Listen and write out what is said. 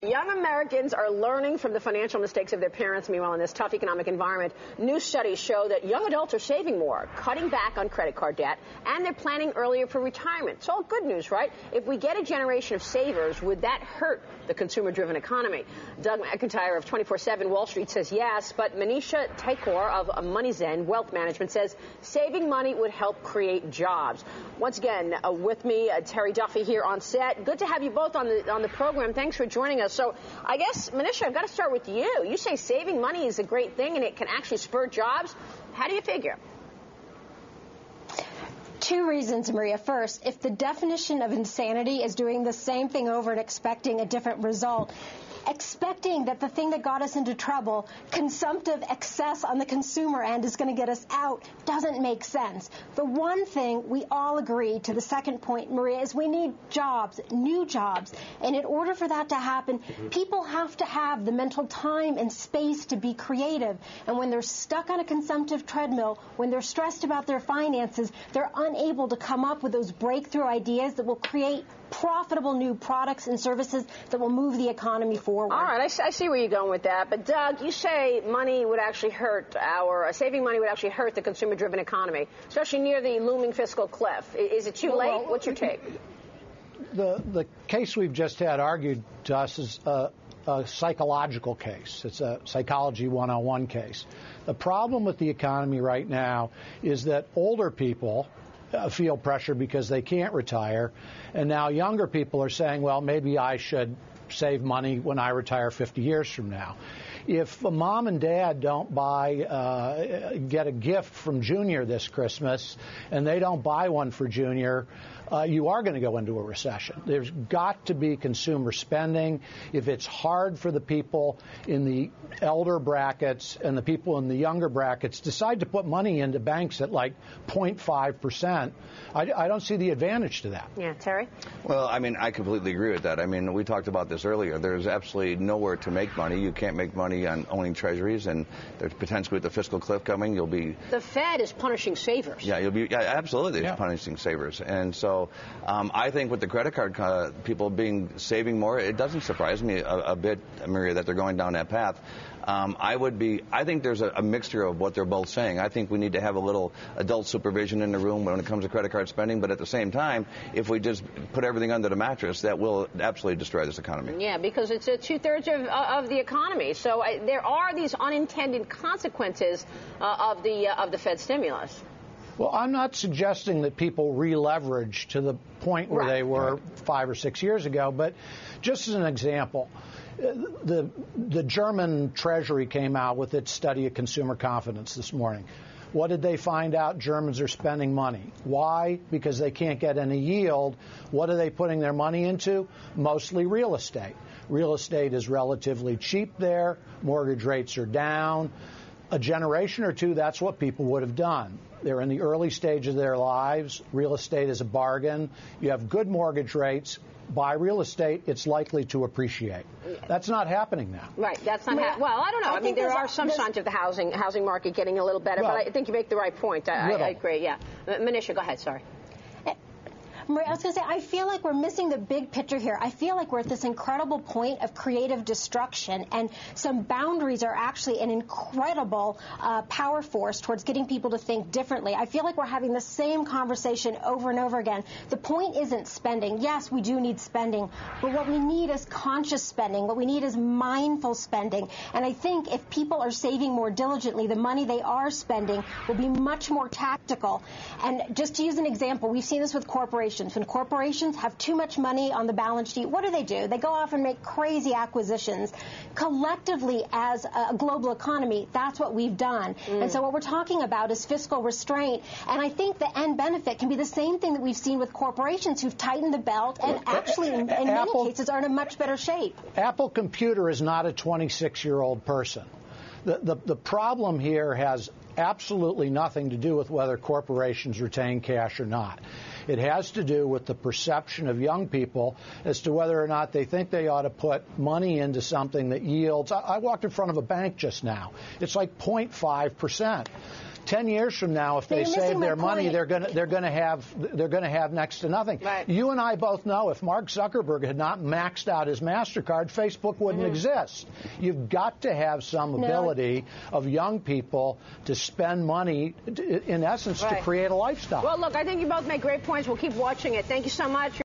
Young Americans are learning from the financial mistakes of their parents. Meanwhile, in this tough economic environment, new studies show that young adults are saving more, cutting back on credit card debt, and they're planning earlier for retirement. It's all good news, right? If we get a generation of savers, would that hurt the consumer-driven economy? Doug McIntyre of 24/7 Wall Street says yes, but Manisha Thakor of Money Zen Wealth Management says saving money would help create jobs. Once again, with me, Terry Duffy here on set. Good to have you both on the program. Thanks for joining us. So I guess, Manisha, I've got to start with you. You say saving money is a great thing and it can actually spur jobs. How do you figure? Two reasons, Maria. First, if the definition of insanity is doing the same thing over and expecting a different result, expecting that the thing that got us into trouble, consumptive excess on the consumer end, is going to get us out, doesn't make sense. The one thing we all agree, to the second point, Maria, is we need jobs, new jobs. And in order for that to happen, people have to have the mental time and space to be creative. And when they're stuck on a consumptive treadmill, when they're stressed about their finances, they're unable to come up with those breakthrough ideas that will create profitable new products and services that will move the economy forward. All right, I see where you're going with that. But, Doug, you say money would actually hurt saving money would actually hurt the consumer-driven economy, especially near the looming fiscal cliff. Is it too late? What's your take? The case we've just had argued to us is a psychological case. It's a psychology 101 case. The problem with the economy right now is that older people feel pressure because they can't retire, and now younger people are saying, well, maybe I should save money when I retire 50 years from now. If mom and dad don't get a gift from Junior this Christmas and they don't buy one for Junior, you are going to go into a recession. There's got to be consumer spending. If it's hard for the people in the elder brackets and the people in the younger brackets decide to put money into banks at like 0.5%, I don't see the advantage to that. Yeah, Terry? Well, I mean, I completely agree with that. I mean, we talked about this earlier. There's absolutely nowhere to make money. You can't make money on owning treasuries, and there's potentially with the fiscal cliff coming, you'll be... The Fed is punishing savers. Yeah, absolutely, it's punishing savers. And so I think with the credit card people saving more, it doesn't surprise me a bit, Maria, that they're going down that path. I think there's a mixture of what they're both saying. I think we need to have a little adult supervision in the room when it comes to credit card spending, but at the same time, if we just put everything under the mattress, that will absolutely destroy this economy. Yeah, because it's 2/3 of the economy. So there are these unintended consequences of the Fed stimulus. Well, I'm not suggesting that people re-leverage to the point where they were 5 or 6 years ago, but just as an example, the German Treasury came out with its study of consumer confidence this morning. What did they find out? Germans are spending money. Why? Because they can't get any yield. What are they putting their money into? Mostly real estate. Real estate is relatively cheap there. Mortgage rates are down. A generation or two, that's what people would have done. They're in the early stage of their lives. Real estate is a bargain. You have good mortgage rates. Buy real estate, it's likely to appreciate. That's not happening now. Right, that's not happening. Well, I don't know. I mean, there are some signs of the housing market getting a little better, but I think you make the right point. I agree, yeah. Manisha, go ahead, sorry. Maria, I was going to say, I feel like we're missing the big picture here. I feel like we're at this incredible point of creative destruction, and some boundaries are actually an incredible power force towards getting people to think differently. I feel like we're having the same conversation over and over again. The point isn't spending. Yes, we do need spending, but what we need is conscious spending. What we need is mindful spending. And I think if people are saving more diligently, the money they are spending will be much more tactical. And just to use an example, we've seen this with corporations. When corporations have too much money on the balance sheet, what do? They go off and make crazy acquisitions. Collectively, as a global economy, that's what we've done. And so what we're talking about is fiscal restraint. And I think the end benefit can be the same thing that we've seen with corporations who've tightened the belt and actually, in many cases, are in a much better shape. Apple Computer is not a 26-year-old person. The problem here has absolutely nothing to do with whether corporations retain cash or not. It has to do with the perception of young people as to whether or not they think they ought to put money into something that yields. I walked in front of a bank just now. It's like 0.5%. 10 years from now, if they save their money, they're going to have next to nothing. Right. You and I both know if Mark Zuckerberg had not maxed out his MasterCard, Facebook wouldn't exist. You've got to have some ability of young people to spend money, in essence, to create a lifestyle. Well, look, I think you both make great points. We'll keep watching it. Thank you so much.